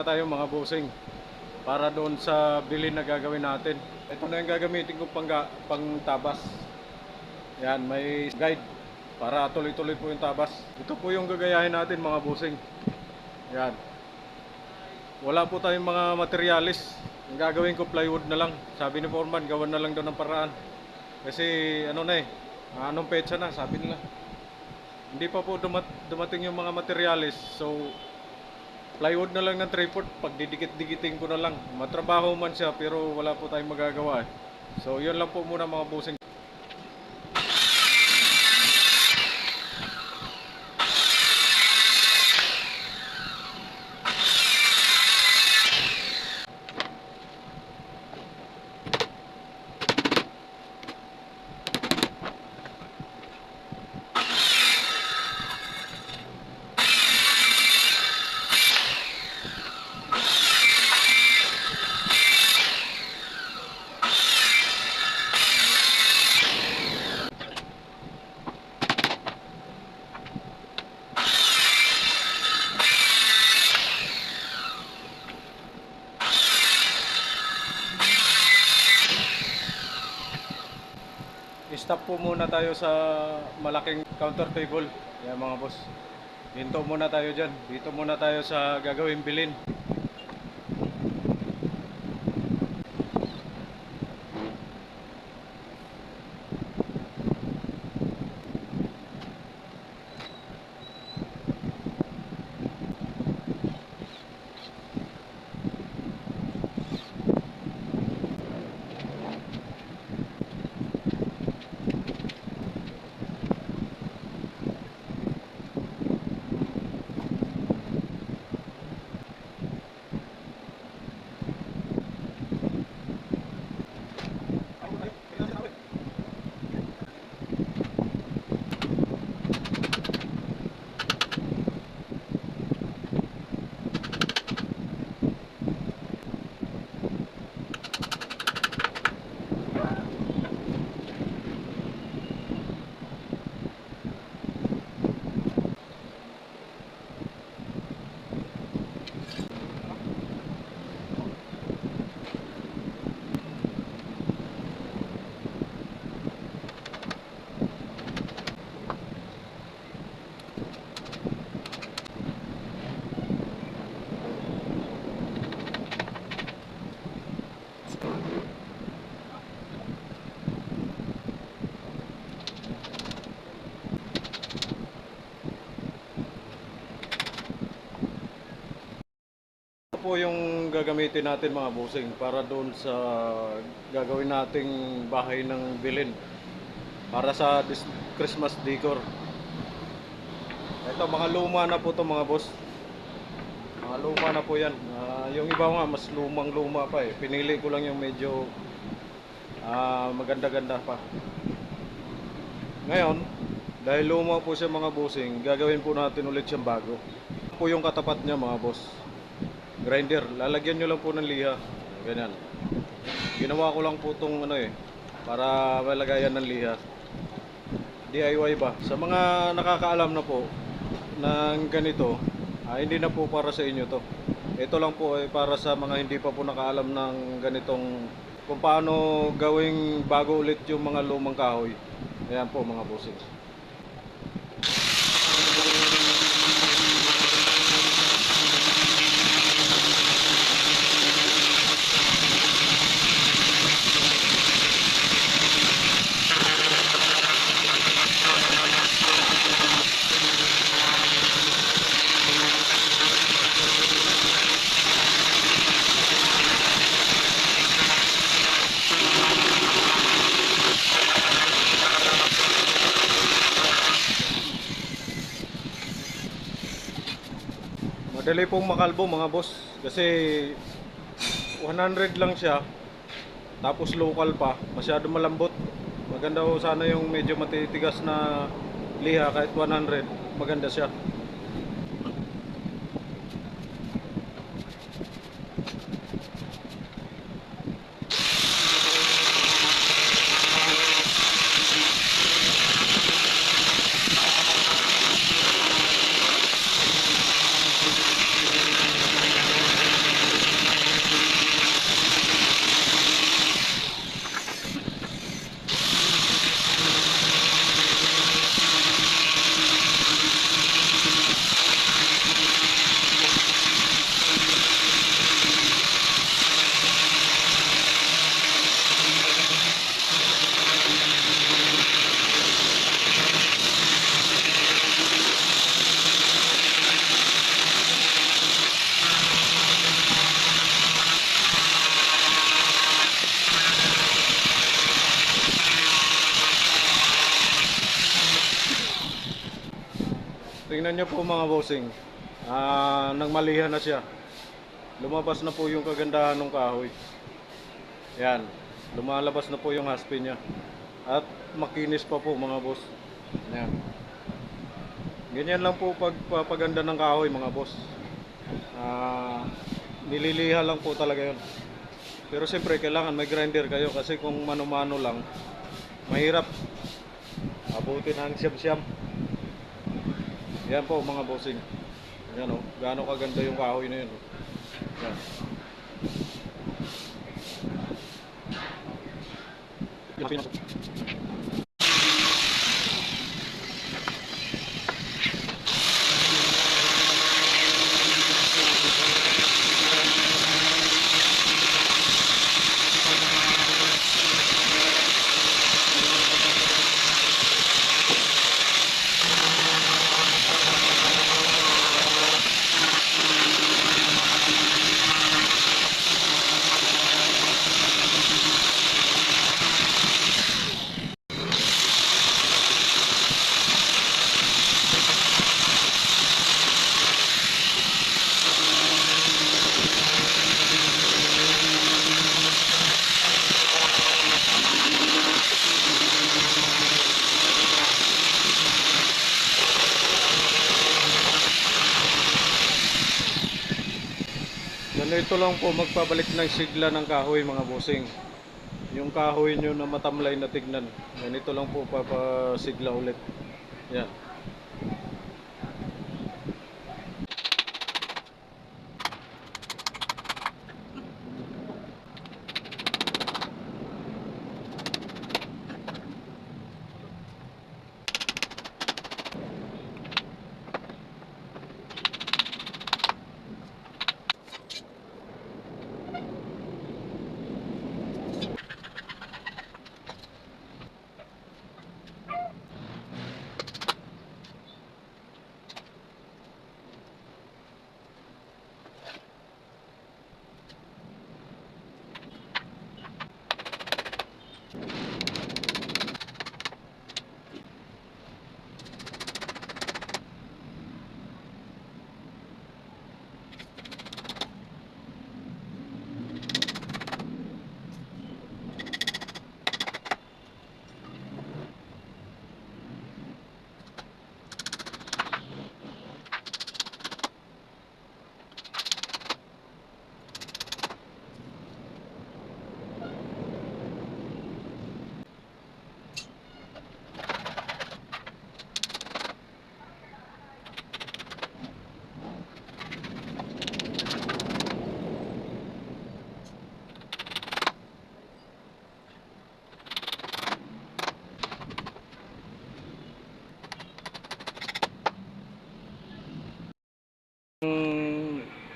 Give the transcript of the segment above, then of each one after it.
Tayo mga bossing para doon sa bilhin na gagawin natin. Ito na yung gagamitin kong pang tabas. Yan, may guide para tuloy-tuloy po yung tabas. Ito po yung gagayahin natin mga bossing. Yan. Wala po tayong mga materialis. Ang gagawin ko plywood na lang. Sabi ni Foreman, gawan na lang daw ng paraan. Kasi ano na anong petsa na sabi nila. Hindi pa po dumating yung mga materialis. So plywood na lang ng 3/4, pagdidikit-dikitin ko na lang. Matrabaho man siya pero wala po tayong magagawa. So yun lang po muna mga bossing. Stop po muna tayo sa malaking counter table. Yan mga boss. Hinto muna tayo dyan. Dito muna tayo sa gagawin bilin. Ito po yung gagamitin natin mga bossing para doon sa gagawin nating bahay ng bilin para sa Christmas decor. Ito mga luma na po to mga boss. Mga luma na po yan. Yung iba nga mas lumang luma pa eh. Pinili ko lang yung medyo maganda-ganda pa. Ngayon, dahil luma po siya mga bossing, gagawin po natin ulit siyang bago. Ito po yung katapat niya mga boss. Grinder, lalagyan nyo lang po ng liha. Ganyan. Ginawa ko lang po itong para malagayan ng liha. DIY ba? Sa mga nakakaalam na po ng ganito, hindi na po para sa inyo to. Ito lang po ay para sa mga hindi pa po nakaalam ng ganitong kung paano gawing bago ulit yung mga lumang kahoy. Ayan po mga bossing. Madali pong makalbo mga boss kasi 100 lang siya tapos local pa, masyado malambot. Maganda ho sana yung medyo matitigas na liha kahit 100, maganda siya. Tingnan nyo po mga bossing. Nangmalihan na siya. Lumabas na po yung kagandahan ng kahoy. Yan. Lumalabas na po yung haspi niya. At makinis pa po mga boss. Yan. Ganyan lang po pagpapaganda ng kahoy mga boss. Nililiha lang po talaga yun. Pero siyempre kailangan may grinder kayo kasi kung mano-mano lang mahirap. Abutin ang siyam-siyam. Yan po mga bossing. Yan o, gaano kaganda yung kahoy na yun. Yan. Ganito lang po magpabalik ng sigla ng kahoy mga bossing. Yung kahoy nyo na matamlay na tignan, ganito lang po papasigla ulit. Yan.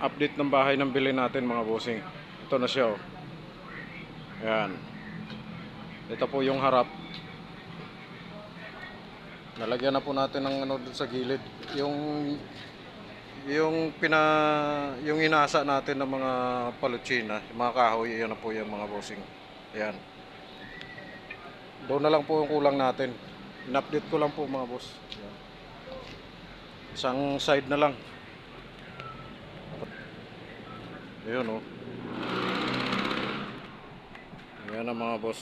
Update ng bahay ng bili natin mga bossing. Ito na siya oh. Ayan. Ito po yung harap. Nalagyan na po natin ng ano dun sa gilid. Yung inasa natin ng mga palutsina, mga kahoy, yan na po yung mga bossing. Ayan. Doon na lang po yung kulang natin. In-update ko lang po mga boss. Ayan. Isang side na lang. Ayan o. Ayan ang mga boss.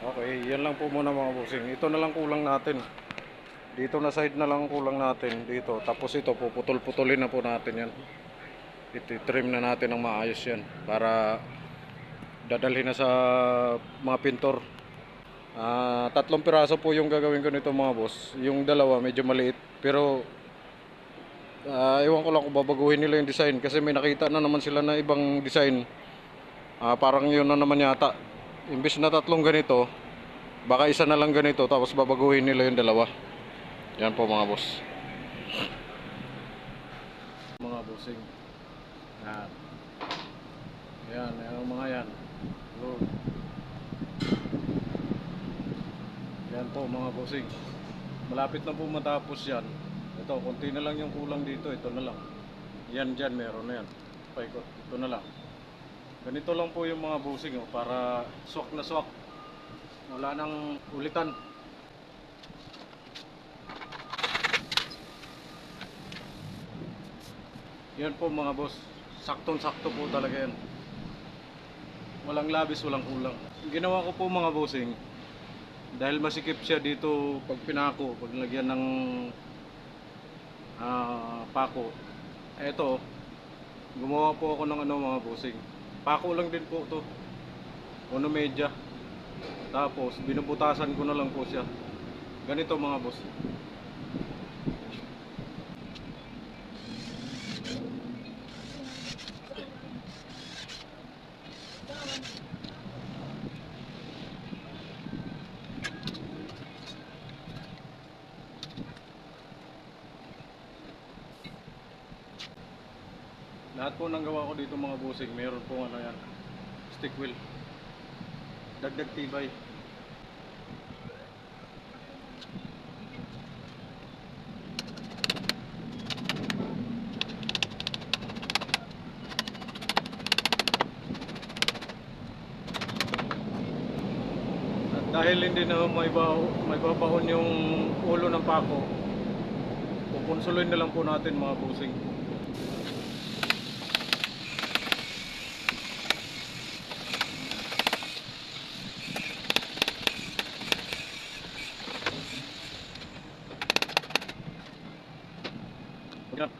Okay, yan lang po muna mga bossing. Ito na lang kulang natin. Dito na side na lang kulang natin. Dito. Tapos ito, puputol-putulin na po natin yan. Trim na natin ng maayos yan para dadalhin na sa mga pintor. 3 piraso po yung gagawin ko nito mga boss. Yung dalawa medyo maliit pero ewan ko lang kung babaguhin nila yung design kasi may nakita na naman sila na ibang design. Parang yun na naman yata. Imbis na 3 ganito, baka isa na lang ganito tapos babaguhin nila yung dalawa. Yan po mga boss. Mga bossing. Yan. Yan, yung mga yan. Load. Yan po mga bossing. Malapit na po matapos yan. Ito, konti na lang yung kulang dito. Ito na lang. Yan dyan, meron na yan. Paikot. Ito na lang. Ganito lang po yung mga busing oh, para swak na swak. Wala nang ulitan. Yan po mga boss. Saktong-sakto po talaga yan. Walang labis, walang kulang. Ginawa ko po mga bossing, dahil masikip siya dito pag pinako, pag lagyan ng pako. Eto, gumawa po ako ng ano mga bossing. Pako lang din po to. Uno media. Tapos binubutasan ko na lang po siya. Ganito mga boss. Lahat po ng gawa ko dito mga bossing, meron po ano yan, stick wheel. Dagdag tibay. At dahil hindi na may babaon yung ulo ng pako, pupunsuloy na lang po natin mga bossing. Yan.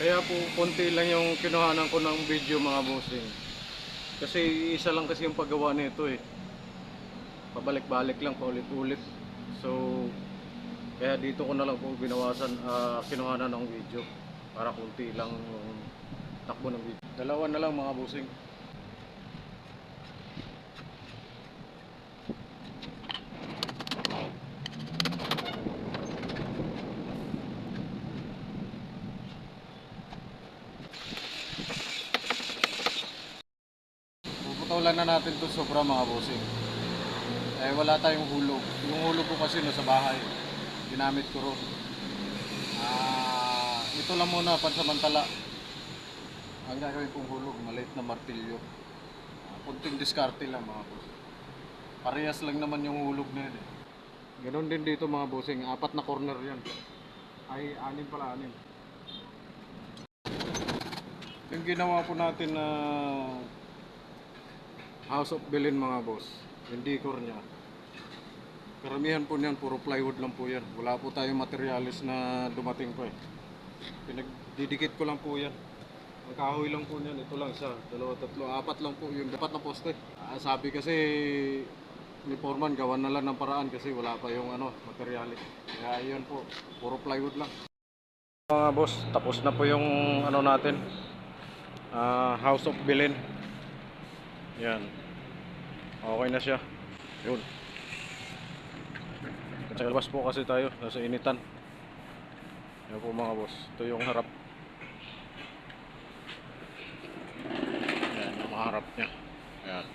Kaya po konti lang yung kinuhanan ko ng video mga bossing. Kasi isa lang kasi yung paggawa nito eh. Pabalik-balik lang, paulit-ulit. So kaya dito ko na lang po binawasan, kinuhanan ng video para konti lang yung takbo ng video. Dalawa na lang mga bossing. Puputulan na natin to sobra mga bossing. Eh wala tayong hulog. Yung hulog ko kasi nasa bahay. Ginamit ko ron. Ito lang muna pansamantala. Ang gagawin kong hulog, maliit na martilyo. Kunting diskarte lang mga boss. Parehas lang naman yung hulog na yun eh. Ganon din dito mga bossing. 4 na corner yan. Ay, 6 pala, 6. Yung ginawa po natin na House of Belen mga boss, yung decor niya, karamihan po niyan puro plywood lang po yan. Wala po tayong materialis na dumating po eh. Pinagdidikit ko lang po yan. Ang kahoy lang po niyan, ito lang siya, 2, 3, 4 lang po yung dapat na poste. Sabi kasi ni Foreman, gawan na lang ng paraan kasi wala pa yung ano, materialis. Kaya yun po, puro plywood lang. Mga boss, tapos na po yung ano natin, House of Belen. Yan. Okay na siya. Yun. Sa labas po kasi tayo, nasa initan. Yan po mga boss. Ito yung harap. Yan, yung harap niya. Yan.